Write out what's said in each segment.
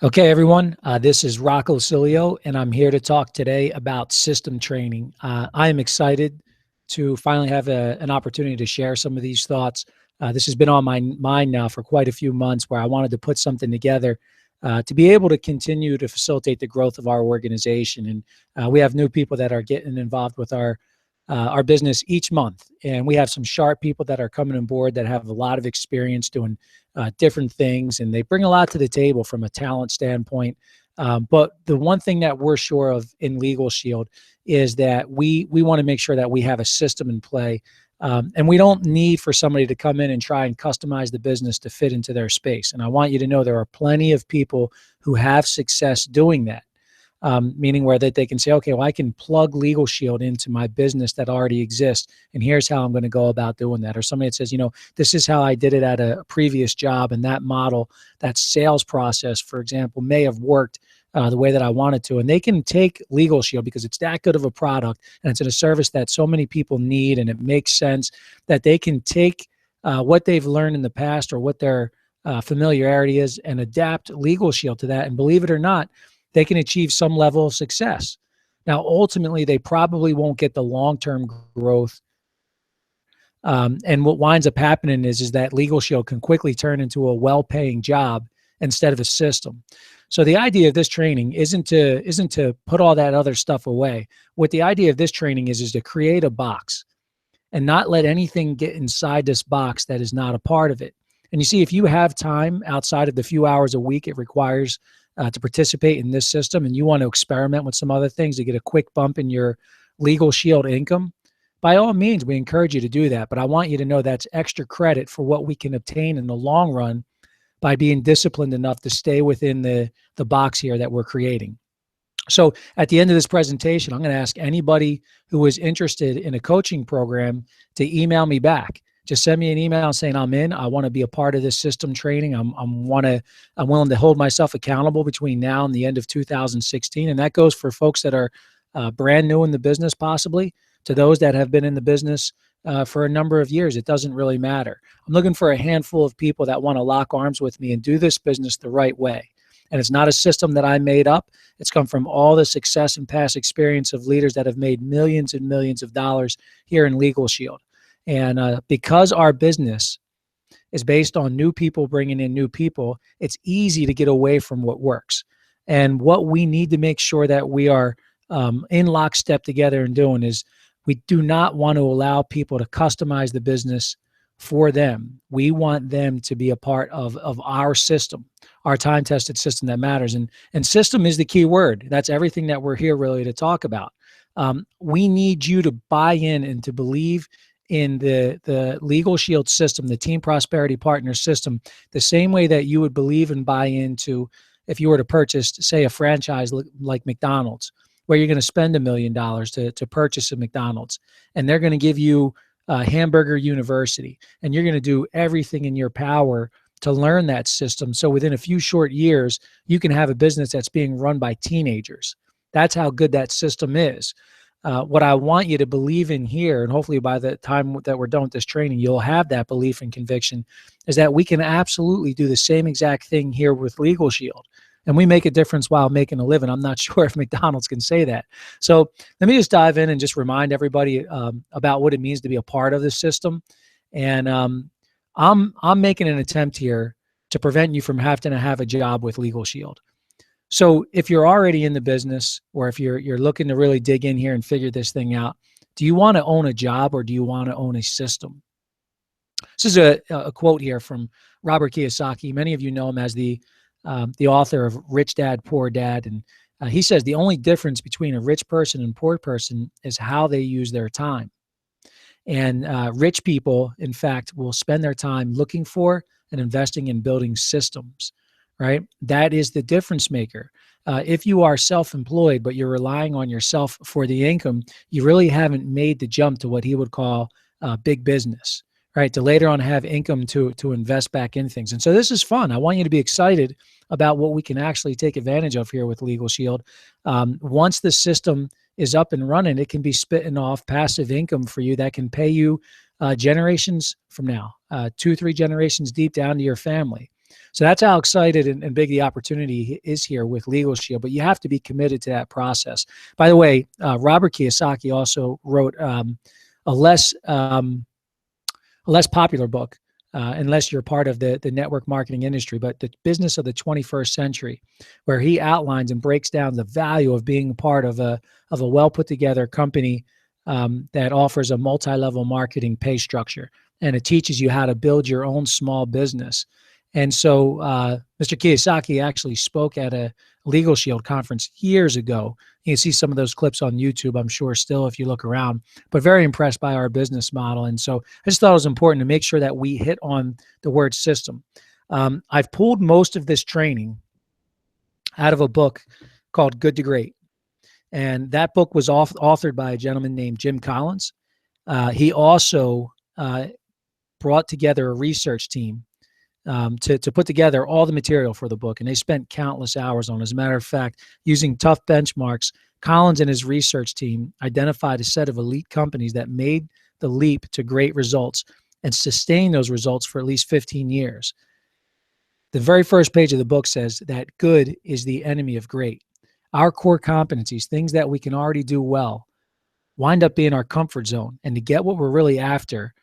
Okay, everyone, this is Rocco Cilio, and I'm here to talk today about system training. I am excited to finally have an opportunity to share some of these thoughts. This has been on my mind now for quite a few months where I wanted to put something together to be able to continue to facilitate the growth of our organization. And we have new people that are getting involved with our business each month. And we have some sharp people that are coming on board that have a lot of experience doing different things, and they bring a lot to the table from a talent standpoint. But the one thing that we're sure of in Legal Shield is that we want to make sure that we have a system in play, and we don't need for somebody to come in and try and customize the business to fit into their space. And I want you to know there are plenty of people who have success doing that. Meaning where that they can say, okay, well, I can plug Legal Shield into my business that already exists, and here's how I'm going to go about doing that. Or somebody that says, this is how I did it at a previous job, and that model, that sales process, for example, may have worked the way that I wanted to. And they can take Legal Shield because it's that good of a product, and it's a service that so many people need, and it makes sense that they can take what they've learned in the past or what their familiarity is and adapt Legal Shield to that. And believe it or not, they can achieve some level of success. Now, ultimately, they probably won't get the long-term growth. And what winds up happening is that Legal Shield can quickly turn into a well-paying job instead of a system. So the idea of this training isn't to put all that other stuff away. What the idea of this training is to create a box and not let anything get inside this box that is not a part of it. And you see, if you have time outside of the few hours a week it requires to participate in this system, and you want to experiment with some other things to get a quick bump in your Legal Shield income, by all means, we encourage you to do that. But I want you to know that's extra credit for what we can obtain in the long run by being disciplined enough to stay within the box here that we're creating. So at the end of this presentation, I'm going to ask anybody who is interested in a coaching program to email me back. Just send me an email saying I'm in. I want to be a part of this system training. I'm willing to hold myself accountable between now and the end of 2016, and that goes for folks that are brand new in the business, possibly, to those that have been in the business for a number of years. It doesn't really matter. I'm looking for a handful of people that want to lock arms with me and do this business the right way. And it's not a system that I made up. It's come from all the success and past experience of leaders that have made millions and millions of dollars here in Legal Shield. And because our business is based on new people bringing in new people, it's easy to get away from what works. And what we need to make sure that we are in lockstep together and doing is we do not want to allow people to customize the business for them. We want them to be a part of our system, our time-tested system that matters. And system is the key word. That's everything that we're here really to talk about. We need you to buy in and to believe in the Legal Shield system, the Team Prosperity Partners system, the same way that you would believe and buy into if you were to purchase, say, a franchise like McDonald's, where you're going to spend $1 million to purchase a McDonald's, and they're going to give you a Hamburger University, and you're going to do everything in your power to learn that system. So within a few short years, you can have a business that's being run by teenagers. That's how good that system is. What I want you to believe in here, and hopefully by the time that we're done with this training, you'll have that belief and conviction, is that we can absolutely do the same exact thing here with Legal Shield. And we make a difference while making a living. I'm not sure if McDonald's can say that. So let me just dive in and just remind everybody about what it means to be a part of this system. And I'm making an attempt here to prevent you from having to have a job with Legal Shield. So if you're already in the business, or if you're looking to really dig in here and figure this thing out, do you want to own a job or do you want to own a system? This is a quote here from Robert Kiyosaki. Many of you know him as the author of Rich Dad, Poor Dad. And he says the only difference between a rich person and poor person is how they use their time. And rich people, in fact, will spend their time looking for and investing in building systems. Right? That is the difference maker. If you are self-employed, but you're relying on yourself for the income, you really haven't made the jump to what he would call big business, right? To later on have income to invest back in things. And so this is fun. I want you to be excited about what we can actually take advantage of here with Legal Shield. Once the system is up and running, it can be spitting off passive income for you that can pay you generations from now, 2-3 generations deep down to your family. So that's how excited and big the opportunity is here with Legal Shield, but you have to be committed to that process. By the way, Robert Kiyosaki also wrote a less popular book, unless you're part of the network marketing industry, but the business of the 21st century, where he outlines and breaks down the value of being part of a well put together company that offers a multi-level marketing pay structure, and it teaches you how to build your own small business. And so Mr. Kiyosaki actually spoke at a Legal Shield conference years ago. You can see some of those clips on YouTube, I'm sure, still, if you look around, but very impressed by our business model. And so I just thought it was important to make sure that we hit on the word system. I've pulled most of this training out of a book called Good to Great. And that book was authored by a gentleman named Jim Collins. He also brought together a research team to put together all the material for the book, and they spent countless hours on it. As a matter of fact, using tough benchmarks, Collins and his research team identified a set of elite companies that made the leap to great results and sustained those results for at least 15 years. The very first page of the book says that good is the enemy of great. Our core competencies, things that we can already do well, wind up being our comfort zone. And to get what we're really after,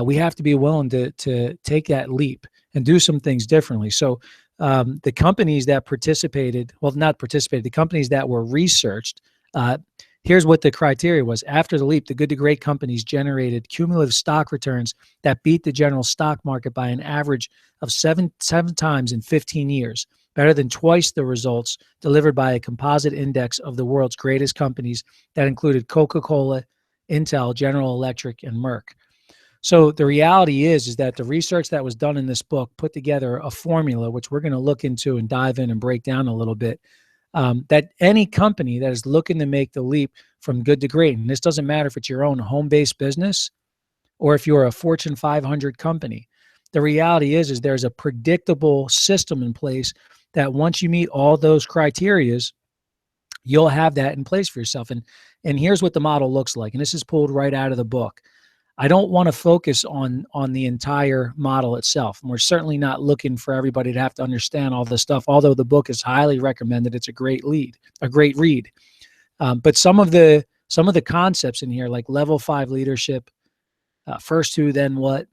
we have to be willing to take that leap and do some things differently. So the companies that the companies that were researched, here's what the criteria was. After the leap, the good to great companies generated cumulative stock returns that beat the general stock market by an average of seven times in 15 years, better than twice the results delivered by a composite index of the world's greatest companies that included Coca-Cola, Intel, General Electric, and Merck. So the reality is that the research that was done in this book put together a formula, which we're going to look into and dive in and break down a little bit, that any company that is looking to make the leap from good to great, and this doesn't matter if it's your own home-based business or if you're a Fortune 500 company, the reality is there's a predictable system in place that once you meet all those criterias, you'll have that in place for yourself. And here's what the model looks like. And this is pulled right out of the book. I don't want to focus on the entire model itself. And we're certainly not looking for everybody to have to understand all this stuff, although the book is highly recommended. It's a great read. But some of the concepts in here, like level 5 leadership, first who, then what,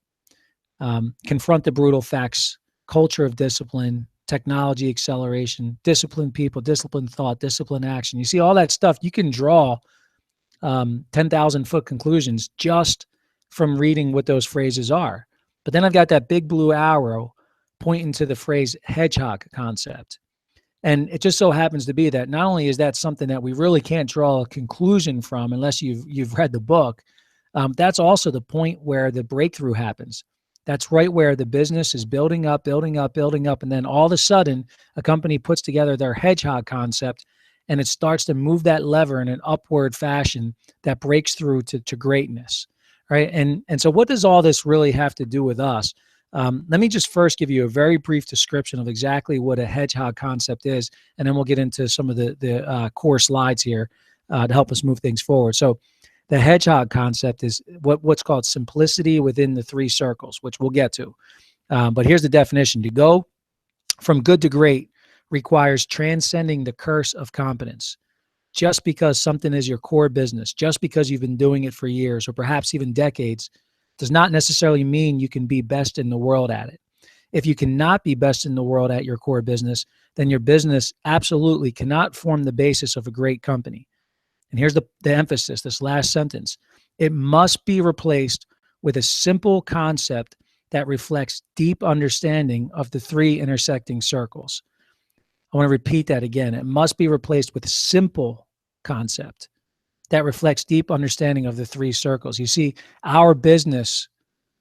confront the brutal facts, culture of discipline, technology acceleration, disciplined people, disciplined thought, disciplined action. You see all that stuff. You can draw 10,000-foot conclusions just from reading what those phrases are. But then I've got that big blue arrow pointing to the phrase hedgehog concept. And it just so happens to be that not only is that something that we really can't draw a conclusion from unless you've read the book, that's also the point where the breakthrough happens. That's right where the business is building up, and then all of a sudden, a company puts together their hedgehog concept, and it starts to move that lever in an upward fashion that breaks through to greatness, right? And so what does all this really have to do with us? Let me just first give you a very brief description of exactly what a hedgehog concept is, and then we'll get into some of the core slides here to help us move things forward. So the hedgehog concept is what's called simplicity within the 3 circles, which we'll get to. But here's the definition. To go from good to great requires transcending the curse of competence. Just because something is your core business, just because you've been doing it for years or perhaps even decades, does not necessarily mean you can be best in the world at it. If you cannot be best in the world at your core business, then your business absolutely cannot form the basis of a great company. And here's the emphasis, this last sentence. It must be replaced with a simple concept that reflects deep understanding of the 3 intersecting circles. I want to repeat that again. It must be replaced with a simple concept that reflects deep understanding of the 3 circles. You see, our business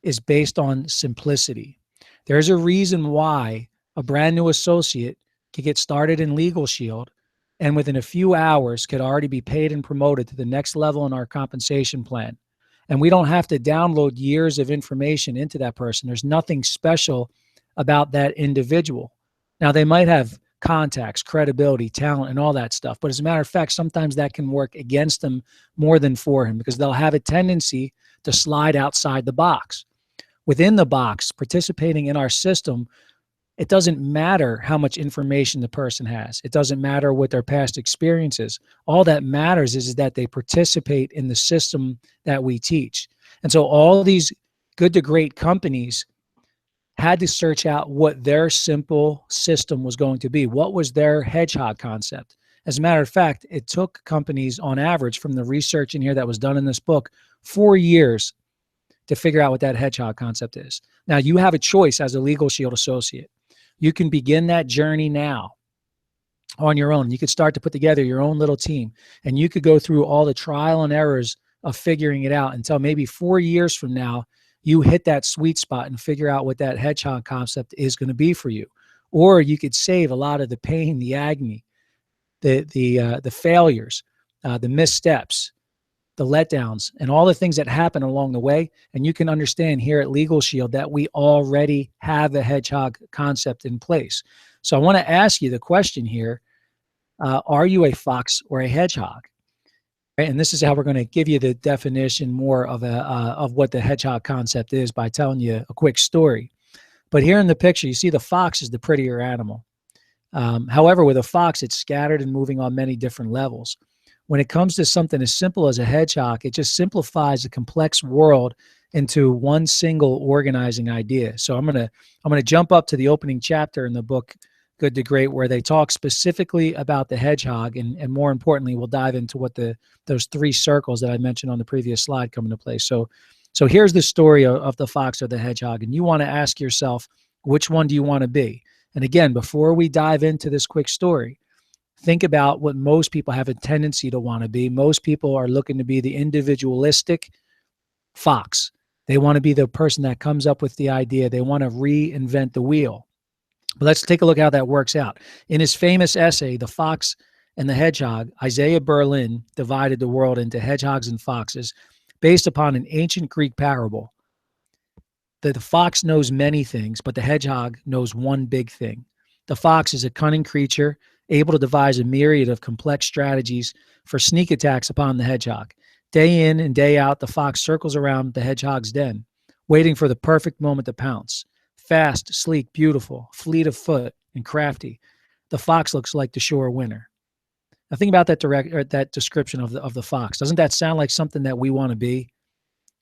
is based on simplicity. There's a reason why a brand new associate can get started in Legal Shield and within a few hours could already be paid and promoted to the next level in our compensation plan. And we don't have to download years of information into that person. There's nothing special about that individual. Now, they might have contacts, credibility, talent, and all that stuff. But as a matter of fact, sometimes that can work against them more than for him because they'll have a tendency to slide outside the box. Within the box, participating in our system, It doesn't matter how much information the person has. It doesn't matter what their past experience is. All that matters is that they participate in the system that we teach. And so all these good to great companies had to search out what their simple system was going to be. What was their hedgehog concept? As a matter of fact, it took companies on average, from the research in here that was done in this book, 4 years to figure out what that hedgehog concept is. Now, you have a choice as a Legal Shield associate. You can begin that journey now on your own. You could start to put together your own little team, and you could go through all the trial and errors of figuring it out until maybe 4 years from now, you hit that sweet spot and figure out what that hedgehog concept is going to be for you. Or you could save a lot of the pain, the agony, the failures, the missteps, the letdowns, and all the things that happen along the way. And you can understand here at Legal Shield that we already have a hedgehog concept in place. So I want to ask you the question here, are you a fox or a hedgehog? Right? And this is how we're going to give you the definition more of what the hedgehog concept is by telling you a quick story. But here in the picture, you see the fox is the prettier animal. However, with a fox, it's scattered and moving on many different levels. When it comes to something as simple as a hedgehog, it just simplifies a complex world into one single organizing idea. So I'm gonna jump up to the opening chapter in the book, Good to Great, where they talk specifically about the hedgehog, and more importantly, we'll dive into what those 3 circles that I mentioned on the previous slide come into place. So here's the story of the fox or the hedgehog, and you want to ask yourself, which one do you want to be? And again, before we dive into this quick story, think about what most people have a tendency to want to be. Most people are looking to be the individualistic fox. They want to be the person that comes up with the idea. They want to reinvent the wheel. But let's take a look how that works out. In his famous essay, The Fox and the Hedgehog, Isaiah Berlin divided the world into hedgehogs and foxes based upon an ancient Greek parable that the fox knows many things, but the hedgehog knows one big thing. The fox is a cunning creature, able to devise a myriad of complex strategies for sneak attacks upon the hedgehog. Day in and day out, the fox circles around the hedgehog's den, waiting for the perfect moment to pounce. Fast, sleek, beautiful, fleet of foot, and crafty, the fox looks like the sure winner. Now think about that description of the fox. Doesn't that sound like something that we want to be?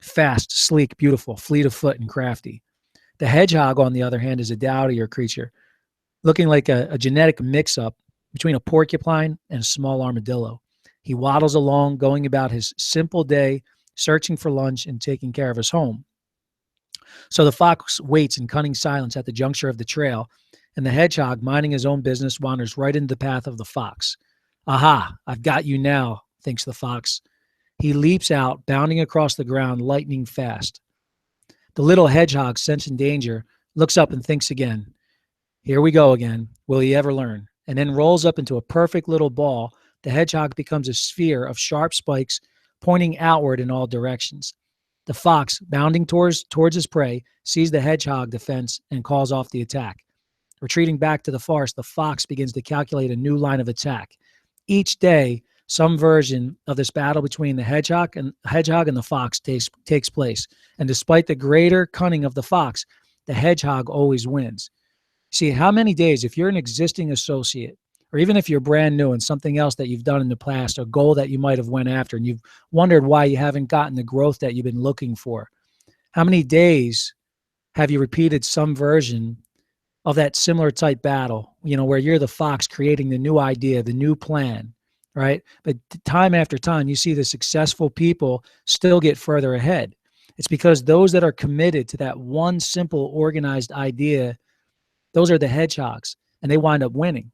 Fast, sleek, beautiful, fleet of foot, and crafty. The hedgehog, on the other hand, is a dowdier creature, looking like a genetic mix-up between a porcupine and a small armadillo. He waddles along, going about his simple day, searching for lunch and taking care of his home. So the fox waits in cunning silence at the juncture of the trail, and the hedgehog, minding his own business, wanders right into the path of the fox. Aha, I've got you now, thinks the fox. He leaps out, bounding across the ground, lightning fast. The little hedgehog, sensing danger, looks up and thinks again. Here we go again. Will he ever learn? And then rolls up into a perfect little ball. The hedgehog becomes a sphere of sharp spikes pointing outward in all directions. The fox, bounding towards his prey, sees the hedgehog defense and calls off the attack. Retreating back to the forest, the fox begins to calculate a new line of attack. Each day, some version of this battle between the hedgehog and the fox takes place. And despite the greater cunning of the fox, the hedgehog always wins. See, how many days, if you're an existing associate, or even if you're brand new and something else that you've done in the past, a goal that you might have went after, and you've wondered why you haven't gotten the growth that you've been looking for, how many days have you repeated some version of that similar type battle, where you're the fox creating the new idea, the new plan, right? But time after time, you see the successful people still get further ahead. It's because those that are committed to that one simple organized idea, those are the hedgehogs, and they wind up winning.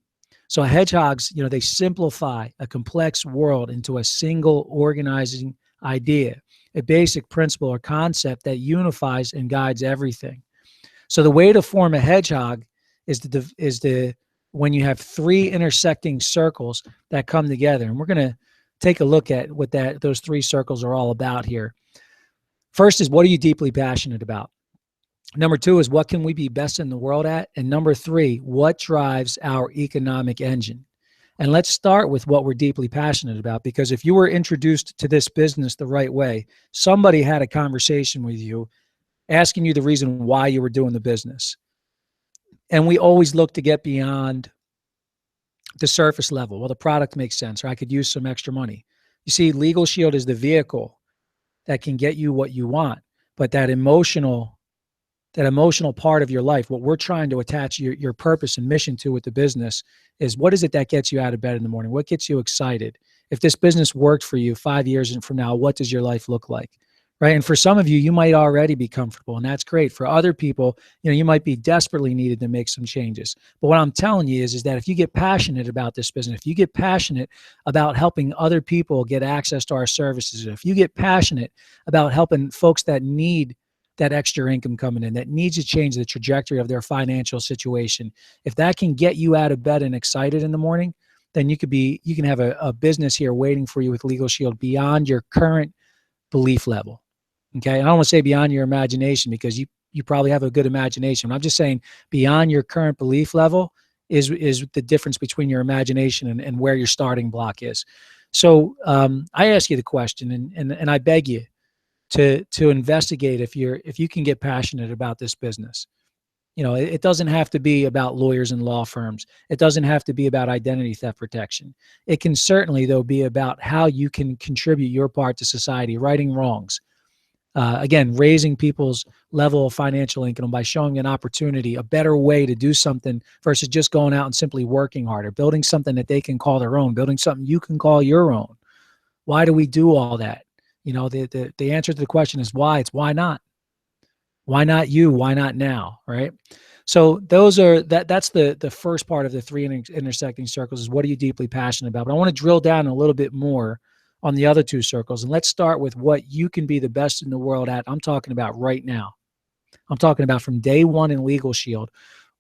So hedgehogs, they simplify a complex world into a single organizing idea, a basic principle or concept that unifies and guides everything. So the way to form a hedgehog is when you have 3 intersecting circles that come together. And we're going to take a look at what those 3 circles are all about here. First is, what are you deeply passionate about? Number 2 is, what can we be best in the world at? And number 3, what drives our economic engine? And let's start with what we're deeply passionate about, because if you were introduced to this business the right way, somebody had a conversation with you asking you the reason why you were doing the business. And we always look to get beyond the surface level. Well, the product makes sense, or I could use some extra money. You see, Legal Shield is the vehicle that can get you what you want, but that emotional part of your life, what we're trying to attach your purpose and mission to with the business is, what is it that gets you out of bed in the morning? What gets you excited? If this business worked for you 5 years from now, what does your life look like? Right. And for some of you, you might already be comfortable, and that's great. For other people, you might be desperately needed to make some changes. But what I'm telling you is that if you get passionate about this business, if you get passionate about helping other people get access to our services, if you get passionate about helping folks that need that extra income coming in, that needs to change the trajectory of their financial situation, if that can get you out of bed and excited in the morning, then you can have a business here waiting for you with Legal Shield beyond your current belief level. Okay. I don't want to say beyond your imagination, because you probably have a good imagination. I'm just saying beyond your current belief level is the difference between your imagination and where your starting block is. So I ask you the question, and I beg you to investigate if you can get passionate about this business. It doesn't have to be about lawyers and law firms. It doesn't have to be about identity theft protection. It can certainly, though, be about how you can contribute your part to society, righting wrongs. Again, raising people's level of financial income by showing an opportunity, a better way to do something versus just going out and simply working harder, building something that they can call their own, building something you can call your own. Why do we do all that? The answer to the question is why. It's why not? Why not you? Why not now? Right? So that's the first part of the three intersecting circles is, what are you deeply passionate about? But I want to drill down a little bit more on the other two circles. And let's start with what you can be the best in the world at. I'm talking about right now. I'm talking about from day one in Legal Shield.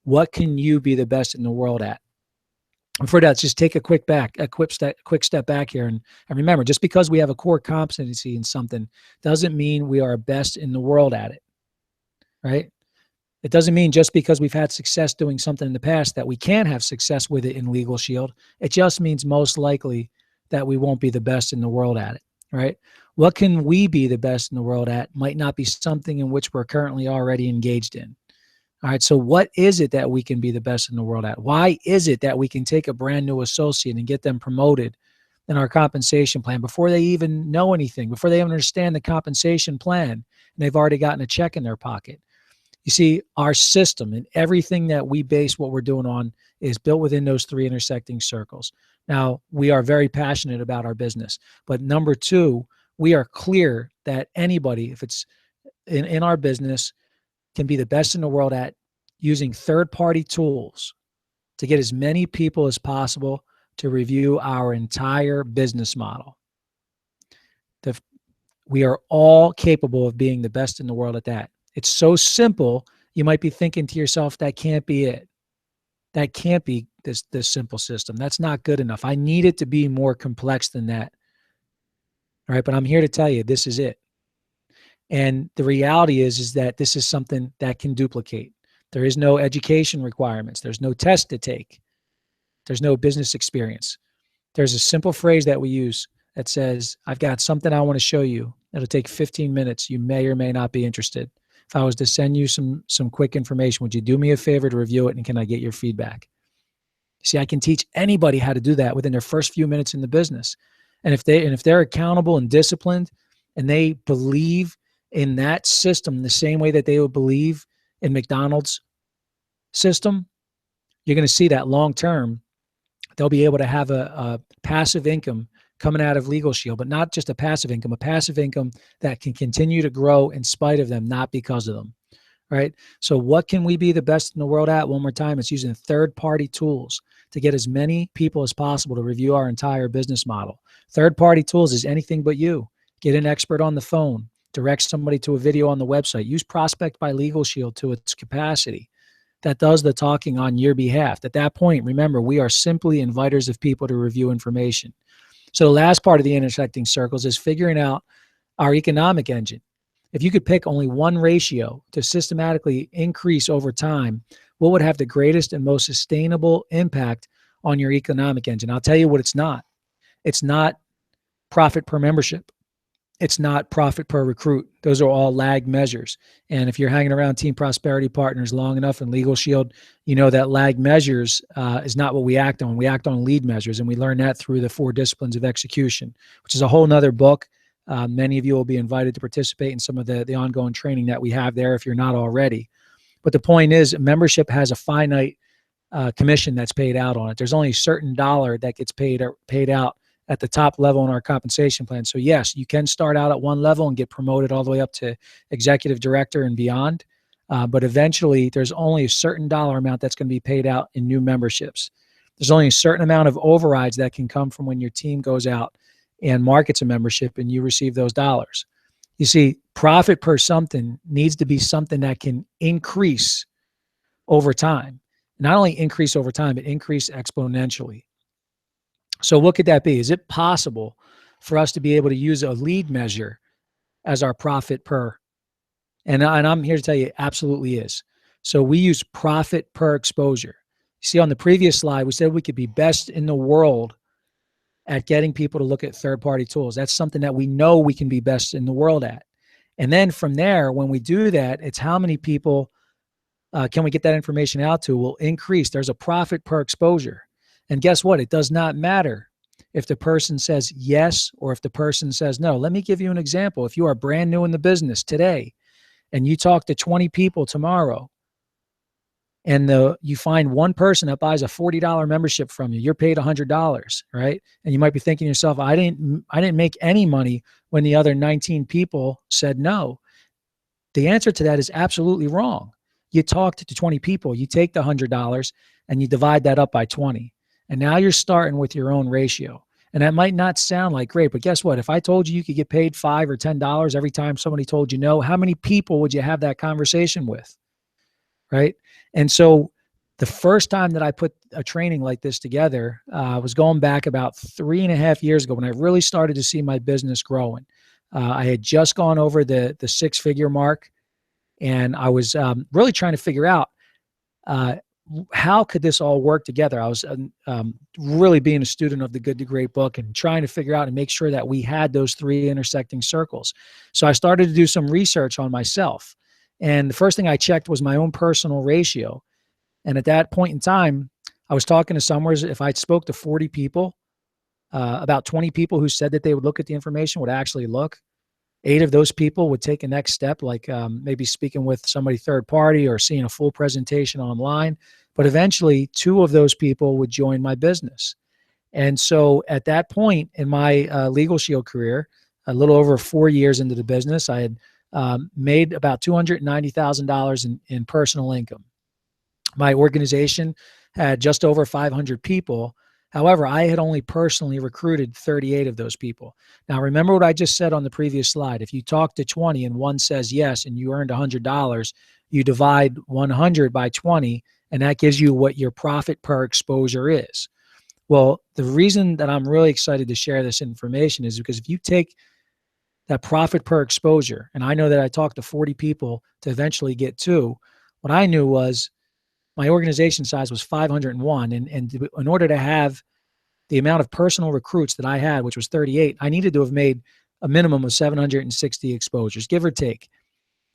What can you be the best in the world at? And for that, just take a quick step back here. And remember, just because we have a core competency in something doesn't mean we are best in the world at it, right? It doesn't mean just because we've had success doing something in the past that we can't have success with it in Legal Shield. It just means most likely that we won't be the best in the world at it, right? What can we be the best in the world at might not be something in which we're currently already engaged in. All right, so what is it that we can be the best in the world at? Why is it that we can take a brand new associate and get them promoted in our compensation plan before they even know anything, before they even understand the compensation plan, and they've already gotten a check in their pocket? You see, our system and everything that we base what we're doing on is built within those three intersecting circles. Now, we are very passionate about our business. But number two, we are clear that anybody, if it's in our business, can be the best in the world at using third-party tools to get as many people as possible to review our entire business model. We are all capable of being the best in the world at that. It's so simple, you might be thinking to yourself, that can't be it. That can't be this simple system. That's not good enough. I need it to be more complex than that. All right, but I'm here to tell you, this is it. And the reality is that this is something that can duplicate. There is no education requirements. There's no test to take. There's no business experience. There's a simple phrase that we use that says, I've got something I want to show you. It'll take 15 minutes. You may or may not be interested. If I was to send you some quick information, would you do me a favor to review it, and can I get your feedback? See, I can teach anybody how to do that within their first few minutes in the business. And if they're accountable and disciplined, and they believe in that system the same way that they would believe in McDonald's system, you're going to see that long term, they'll be able to have a passive income coming out of Legal Shield, but not just a passive income that can continue to grow in spite of them, not because of them, right? So what can we be the best in the world at? One more time, it's using third-party tools to get as many people as possible to review our entire business model. Third-party tools is anything but you. Get an expert on the phone, direct somebody to a video on the website, use Prospect by Legal Shield to its capacity. That does the talking on your behalf. At that point, remember, we are simply inviters of people to review information. So the last part of the intersecting circles is figuring out our economic engine. If you could pick only one ratio to systematically increase over time, what would have the greatest and most sustainable impact on your economic engine? I'll tell you what it's not. It's not profit per membership. it's not profit per recruit. Those are all lag measures. And if you're hanging around Team Prosperity Partners long enough in Legal Shield, you know that lag measures is not what we act on. We act on lead measures, and we learn that through the 4 disciplines of execution, which is a whole nother book. Many of you will be invited to participate in some of the ongoing training that we have there if you're not already. But the point is, membership has a finite commission that's paid out on it. There's only a certain dollar that gets paid out at the top level in our compensation plan. So yes, you can start out at one level and get promoted all the way up to executive director and beyond. But eventually there's only a certain dollar amount that's going to be paid out in new memberships. There's only a certain amount of overrides that can come from when your team goes out and markets a membership and you receive those dollars. You see, profit per something needs to be something that can increase over time. Not only increase over time, but increase exponentially. So what could that be? Is it possible for us to be able to use a lead measure as our profit per? And I'm here to tell you, it absolutely is. So we use profit per exposure. You see on the previous slide, we said we could be best in the world at getting people to look at third-party tools. That's something that we know we can be best in the world at. And then from there, when we do that, it's how many people can we get that information out to will increase. There's a profit per exposure. And guess what? It does not matter if the person says yes or if the person says no. Let me give you an example. If you are brand new in the business today and you talk to 20 people tomorrow and you find one person that buys a $40 membership from you, you're paid $100, right? And you might be thinking to yourself, I didn't make any money when the other 19 people said no. The answer to that is absolutely wrong. You talked to 20 people, you take the $100 and you divide that up by 20. And now you're starting with your own ratio. And that might not sound like great, but guess what? If I told you could get paid $5 or $10 every time somebody told you no, how many people would you have that conversation with? Right? And so the first time that I put a training like this together was going back about 3.5 years ago when I really started to see my business growing. I had just gone over the 6-figure mark, and I was really trying to figure out how could this all work together. I was really being a student of the Good to Great book and trying to figure out and make sure that we had those 3 intersecting circles. So I started to do some research on myself. And the first thing I checked was my own personal ratio. And at that point in time, I was talking to somewhere, if I spoke to 40 people, about 20 people who said that they would look at the information would actually look. 8 of those people would take a next step, like maybe speaking with somebody third party or seeing a full presentation online. But eventually 2 of those people would join my business. And so at that point in my Legal Shield career, a little over 4 years into the business, I had made about $290,000 in personal income. My organization had just over 500 people. However, I had only personally recruited 38 of those people. Now, remember what I just said on the previous slide. If you talk to 20 and one says yes and you earned $100, you divide 100 by 20, and that gives you what your profit per exposure is. Well, the reason that I'm really excited to share this information is because if you take that profit per exposure, and I know that I talked to 40 people to eventually get 2, what I knew was my organization size was 501. And in order to have the amount of personal recruits that I had, which was 38, I needed to have made a minimum of 760 exposures, give or take.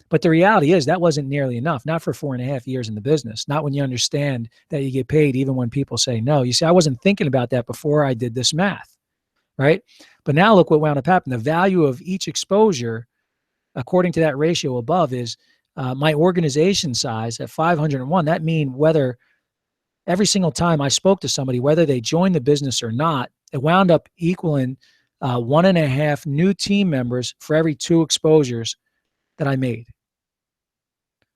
But the reality is that wasn't nearly enough, not for 4.5 years in the business, not when you understand that you get paid even when people say no. You see, I wasn't thinking about that before I did this math, right? But now look what wound up happening. The value of each exposure, according to that ratio above, is my organization size at 501. That means whether every single time I spoke to somebody, whether they joined the business or not, it wound up equaling 1.5 new team members for every 2 exposures that I made.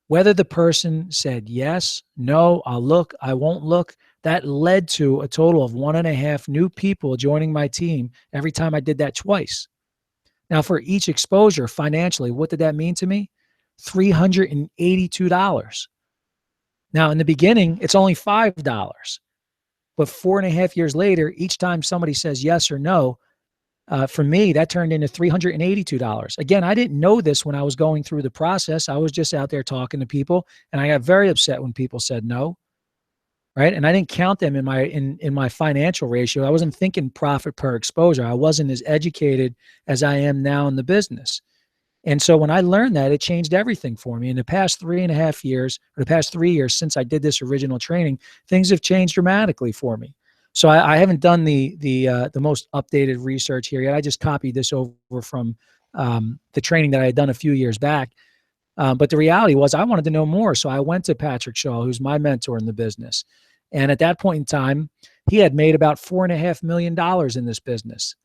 Whether the person said yes, no, I'll look, I won't look, that led to a total of 1.5 new people joining my team every time I did that twice. Now, for each exposure financially, what did that mean to me? $382. Now, in the beginning, it's only $5. But 4.5 years later, each time somebody says yes or no, for me, that turned into $382. Again, I didn't know this when I was going through the process. I was just out there talking to people, and I got very upset when people said no. right? And I didn't count them in my financial ratio. I wasn't thinking profit per exposure. I wasn't as educated as I am now in the business. And so when I learned that, it changed everything for me. In the past 3.5 years, or the past 3 years since I did this original training, things have changed dramatically for me. So I haven't done the most updated research here yet. I just copied this over from the training that I had done a few years back. But the reality was I wanted to know more. So I went to Patrick Shaw, who's my mentor in the business. And at that point in time, he had made about $4.5 million in this business.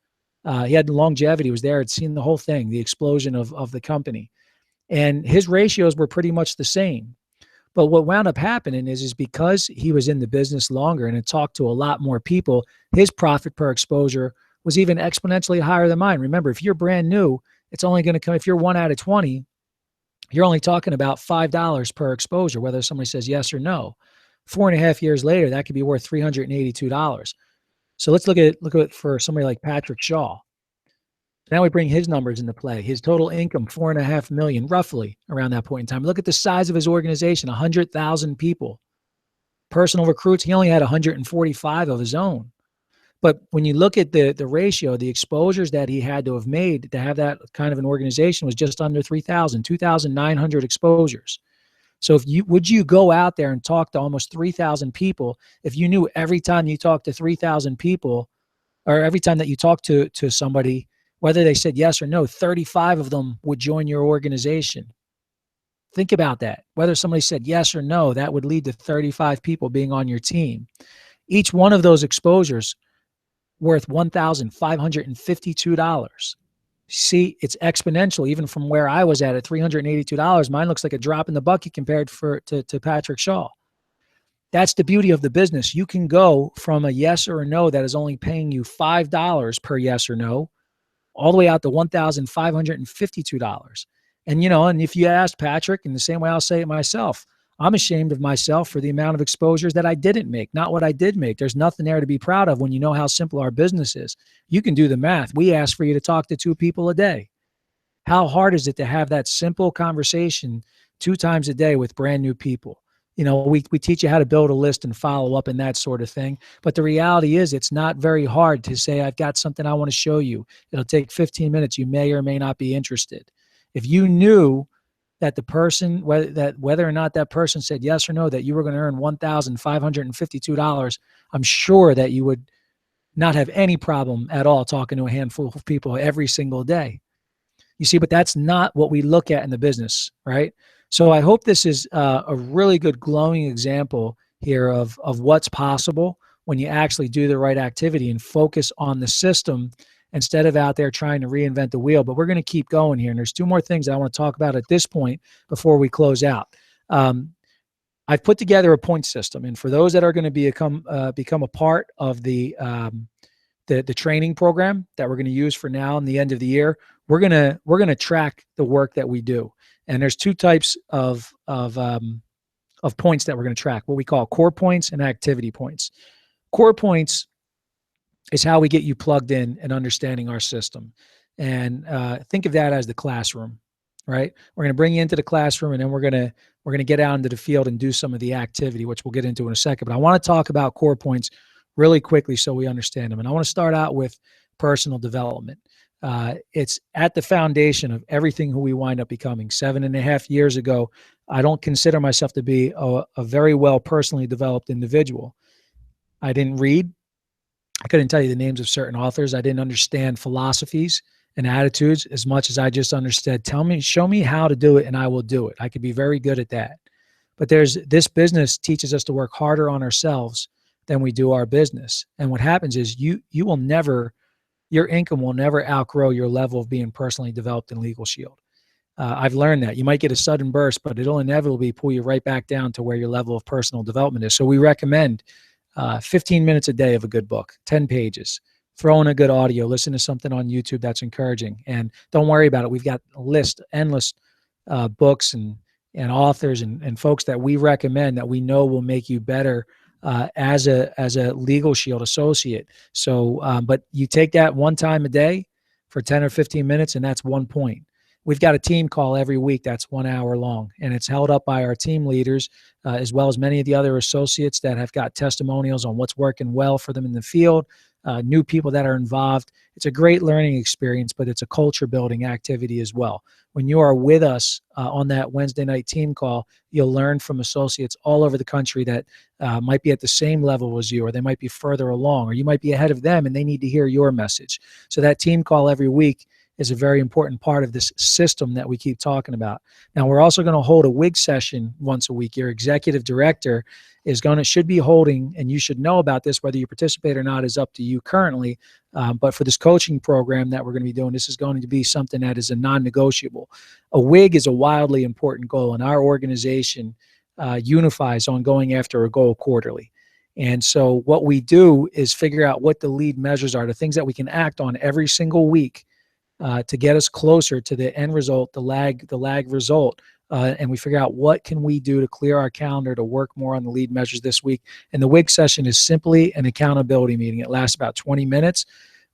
He had longevity, was there, had seen the whole thing, the explosion of the company. And his ratios were pretty much the same. But what wound up happening is because he was in the business longer and had talked to a lot more people, his profit per exposure was even exponentially higher than mine. Remember, if you're brand new, it's only going to come, if you're 1 out of 20, you're only talking about $5 per exposure, whether somebody says yes or no. 4.5 years later, that could be worth $382. So let's look at for somebody like Patrick Shaw. Now we bring his numbers into play. His total income, 4.5 million, roughly around that point in time. Look at the size of his organization, 100,000 people. Personal recruits, he only had 145 of his own. But when you look at the ratio, the exposures that he had to have made to have that kind of an organization was just under 3,000, 2,900 exposures. So would you go out there and talk to almost 3,000 people if you knew every time you talked to 3,000 people, or every time that you talked to somebody, whether they said yes or no, 35 of them would join your organization? Think about that. Whether somebody said yes or no, that would lead to 35 people being on your team. Each one of those exposures worth $1,552. See, it's exponential. Even from where I was at $382, mine looks like a drop in the bucket compared to Patrick Shaw. That's the beauty of the business. You can go from a yes or a no that is only paying you $5 per yes or no, all the way out to $1,552. And, and if you asked Patrick, in the same way I'll say it myself, I'm ashamed of myself for the amount of exposures that I didn't make, not what I did make. There's nothing there to be proud of when you know how simple our business is. You can do the math. We ask for you to talk to 2 people a day. How hard is it to have that simple conversation 2 times a day with brand new people? We teach you how to build a list and follow up and that sort of thing. But the reality is it's not very hard to say, I've got something I want to show you. It'll take 15 minutes. You may or may not be interested. If you knew that the person, whether or not that person said yes or no, that you were going to earn $1,552, I'm sure that you would not have any problem at all talking to a handful of people every single day. You see, but that's not what we look at in the business, right? So I hope this is a really good glowing example here of what's possible when you actually do the right activity and focus on the system instead of out there trying to reinvent the wheel. But we're going to keep going here. And there's 2 more things I want to talk about at this point before we close out. I've put together a point system. And for those that are going to become a part of the training program that we're going to use for now and the end of the year, we're going to track the work that we do. And there's 2 types of points that we're going to track, what we call core points and activity points. Core points is how we get you plugged in and understanding our system. And think of that as the classroom, right? We're going to bring you into the classroom, and then we're going to get out into the field and do some of the activity, which we'll get into in a second. But I want to talk about core points really quickly so we understand them. And I want to start out with personal development. It's at the foundation of everything who we wind up becoming. 7.5 years ago, I don't consider myself to be a very well personally developed individual. I didn't read. I couldn't tell you the names of certain authors. I didn't understand philosophies and attitudes as much as I just understood, show me how to do it and I will do it. I could be very good at that. But this business teaches us to work harder on ourselves than we do our business. And what happens is your income will never outgrow your level of being personally developed in Legal Shield. I've learned that. You might get a sudden burst, but it'll inevitably pull you right back down to where your level of personal development is. So we recommend 15 minutes a day of a good book, 10 pages. Throw in a good audio, listen to something on YouTube that's encouraging. And don't worry about it. We've got endless books and authors and folks that we recommend that we know will make you better as a Legal Shield associate. So, but you take that 1 time a day for 10 or 15 minutes, and that's 1 point. we've got a team call every week that's 1 hour long, and it's held up by our team leaders, as well as many of the other associates that have got testimonials on what's working well for them in the field, new people that are involved. It's a great learning experience, but it's a culture building activity as well. When you are with us on that Wednesday night team call, you'll learn from associates all over the country that might be at the same level as you, or they might be further along, or you might be ahead of them and they need to hear your message. So that team call every week is a very important part of this system that we keep talking about. Now, we're also going to hold a WIG session once a week. Your executive director should be holding, and you should know about this, whether you participate or not is up to you currently. But for this coaching program that we're going to be doing, this is going to be something that is a non-negotiable. A WIG is a wildly important goal, and our organization unifies on going after a goal quarterly. And so what we do is figure out what the lead measures are, the things that we can act on every single week to get us closer to the end result, the lag result. And we figure out what can we do to clear our calendar to work more on the lead measures this week. And the WIG session is simply an accountability meeting. It lasts about 20 minutes.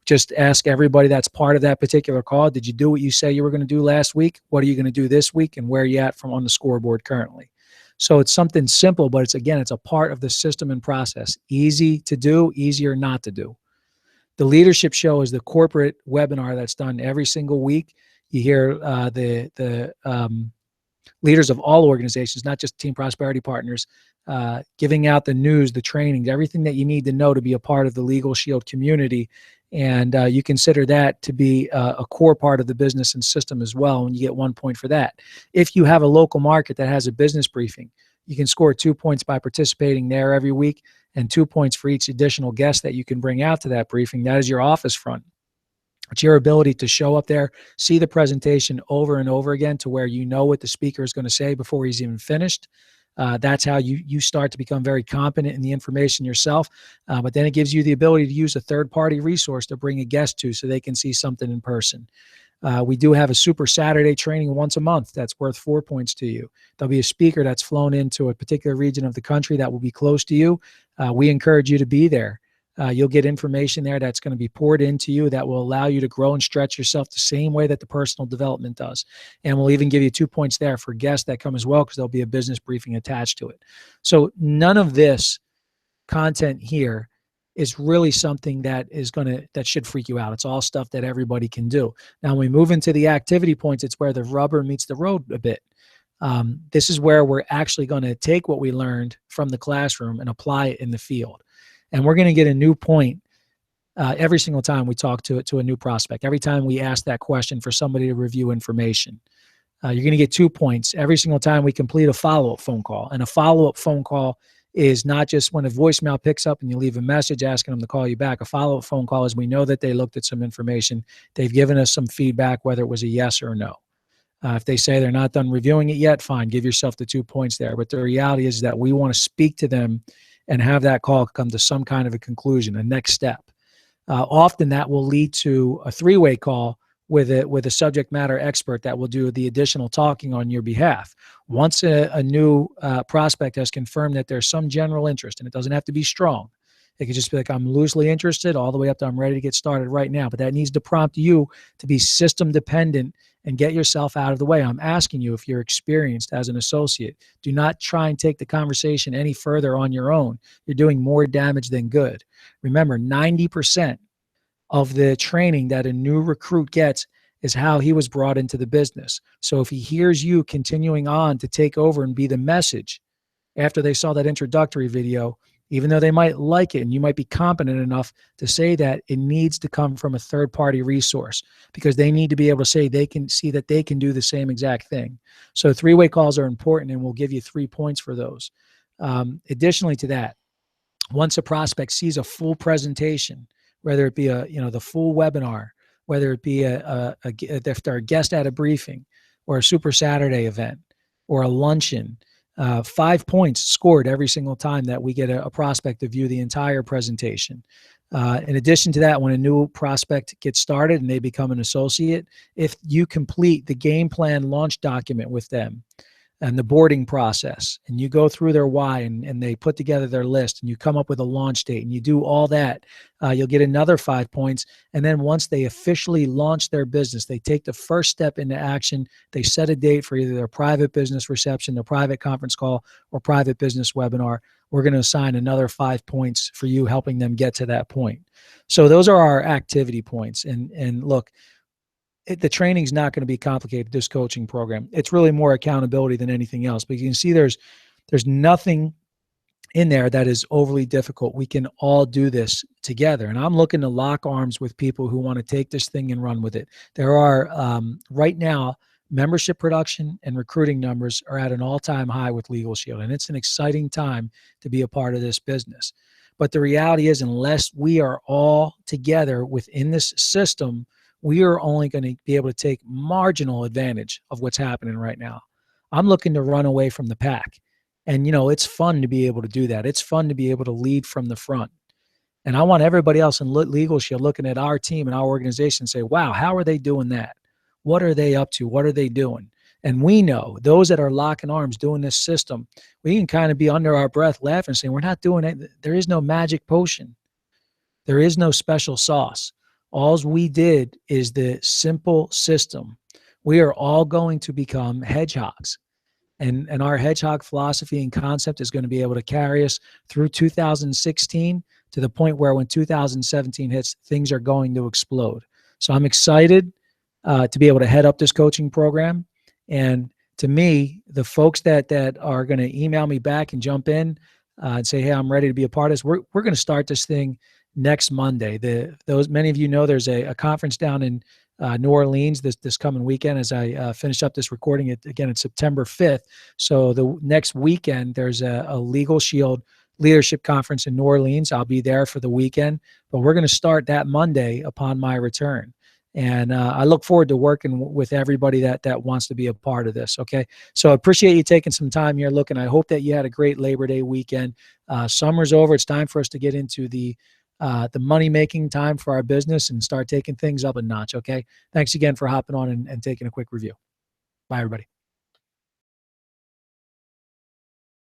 Just ask everybody that's part of that particular call, did you do what you say you were going to do last week? What are you going to do this week? And where are you at from on the scoreboard currently? So it's something simple, but it's a part of the system and process. Easy to do, easier not to do. The leadership show is the corporate webinar that's done every single week. You hear the leaders of all organizations, not just Team Prosperity Partners, giving out the news, the training, everything that you need to know to be a part of the Legal Shield community. And you consider that to be a core part of the business and system as well, and you get 1 point for that. If you have a local market that has a business briefing, you can score 2 points by participating there every week, and 2 points for each additional guest that you can bring out to that briefing. That is your office front. It's your ability to show up there, see the presentation over and over again to where you know what the speaker is going to say before he's even finished. That's how you start to become very competent in the information yourself. But then it gives you the ability to use a third-party resource to bring a guest to so they can see something in person. We do have a Super Saturday training once a month that's worth 4 points to you. There'll be a speaker that's flown into a particular region of the country that will be close to you. We encourage you to be there. You'll get information there that's going to be poured into you that will allow you to grow and stretch yourself the same way that the personal development does. And we'll even give you 2 points there for guests that come as well, because there'll be a business briefing attached to it. So none of this content here is really something that should freak you out. It's all stuff that everybody can do. Now, when we move into the activity points, it's where the rubber meets the road a bit. This is where we're actually going to take what we learned from the classroom and apply it in the field. And we're going to get a new point every single time we talk to a new prospect. Every time we ask that question for somebody to review information, you're going to get 2 points every single time we complete a follow-up phone call. And a follow-up phone call is not just when a voicemail picks up and you leave a message asking them to call you back. A follow-up phone call is we know that they looked at some information. They've given us some feedback, whether it was a yes or a no. If they say they're not done reviewing it yet, fine, give yourself the 2 points there. But the reality is that we want to speak to them and have that call come to some kind of a conclusion, a next step. Often that will lead to a three-way call with a subject matter expert that will do the additional talking on your behalf. Once a new prospect has confirmed that there's some general interest, and it doesn't have to be strong. It could just be like, I'm loosely interested, all the way up to I'm ready to get started right now. But that needs to prompt you to be system dependent and get yourself out of the way. I'm asking you, if you're experienced as an associate, do not try and take the conversation any further on your own. You're doing more damage than good. Remember, 90% of the training that a new recruit gets is how he was brought into the business. So if he hears you continuing on to take over and be the message after they saw that introductory video, even though they might like it and you might be competent enough to say that, it needs to come from a third-party resource, because they need to be able to say they can see that they can do the same exact thing. So three-way calls are important, and we'll give you 3 points for those. Additionally to that, once a prospect sees a full presentation, whether it be the full webinar, whether it be if they're a guest at a briefing or a Super Saturday event or a luncheon, 5 points scored every single time that we get a prospect to view the entire presentation. In addition to that, when a new prospect gets started and they become an associate, if you complete the game plan launch document with them, and the boarding process, and you go through their why, and they put together their list, and you come up with a launch date, and you do all that, you'll get another 5 points. And then once they officially launch their business, they take the first step into action, they set a date for either their private business reception, their private conference call, or private business webinar, we're going to assign another 5 points for you, helping them get to that point. So those are our activity points. And look, the training's not going to be complicated, this coaching program. It's really more accountability than anything else. But you can see there's nothing in there that is overly difficult. We can all do this together. And I'm looking to lock arms with people who want to take this thing and run with it. There are, right now, membership production and recruiting numbers are at an all-time high with Legal Shield. And it's an exciting time to be a part of this business. But the reality is, unless we are all together within this system, we are only going to be able to take marginal advantage of what's happening right now. I'm looking to run away from the pack. And, it's fun to be able to do that. It's fun to be able to lead from the front. And I want everybody else in Legal Shield looking at our team and our organization and say, wow, how are they doing that? What are they up to? What are they doing? And we know those that are locking arms doing this system, we can kind of be under our breath laughing and saying, we're not doing it. There is no magic potion. There is no special sauce. All we did is the simple system. We are all going to become hedgehogs. And our hedgehog philosophy and concept is going to be able to carry us through 2016 to the point where when 2017 hits, things are going to explode. So I'm excited to be able to head up this coaching program. And to me, the folks that are going to email me back and jump in and say, hey, I'm ready to be a part of this, we're going to start this thing next Monday. Many of you know there's a conference down in New Orleans this coming weekend. As I finish up this recording, it's September 5th. So the next weekend, there's a Legal Shield leadership conference in New Orleans. I'll be there for the weekend, but we're going to start that Monday upon my return. And I look forward to working with everybody that wants to be a part of this. Okay. So I appreciate you taking some time here looking. I hope that you had a great Labor Day weekend. Summer's over. It's time for us to get into the money-making time for our business and start taking things up a notch, okay? Thanks again for hopping on and taking a quick review. Bye, everybody.